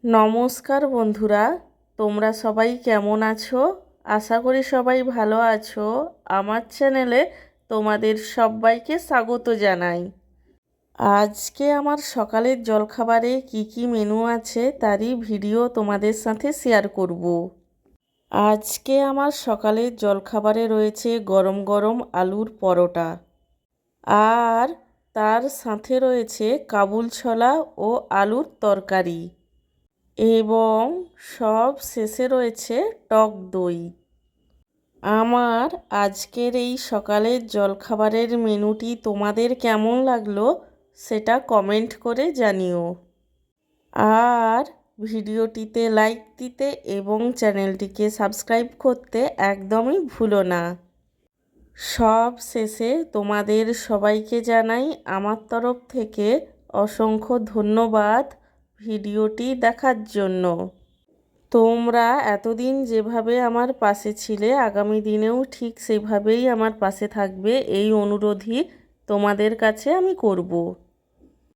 নমস্কার বন্ধুরা, তোমরা সবাই কেমন আছো? আশা করি সবাই ভালো আছো। আমার চ্যানেলে তোমাদের সবাইকে স্বাগত জানাই। আজকে আমার সকালের জলখাবারে কি কি মেনু আছে তারই ভিডিও তোমাদের সাথে শেয়ার করব। আজকে আমার সকালের জলখাবারে রয়েছে গরম গরম আলুর পরোটা, আর তার সাথে রয়েছে কাবুল ছোলা ও আলুর তরকারি, এবং সব শেষে রয়েছে টক দই। আমার আজকের এই সকালের জলখাবারের মেনুটি তোমাদের কেমন লাগলো সেটা কমেন্ট করে জানিও। আর ভিডিওটিতে লাইক দিতে এবং চ্যানেলটিকে সাবস্ক্রাইব করতে একদমই ভুলো না। সব শেষে তোমাদের সবাইকে জানাই আমার তরফ থেকে অসংখ্য ধন্যবাদ ভিডিওটি দেখার জন্য। তোমরা এতদিন যেভাবে আমার পাশে ছিলে, আগামী দিনেও ঠিক সেভাবেই আমার পাশে থাকবে, এই অনুরোধই তোমাদের কাছে আমি করব।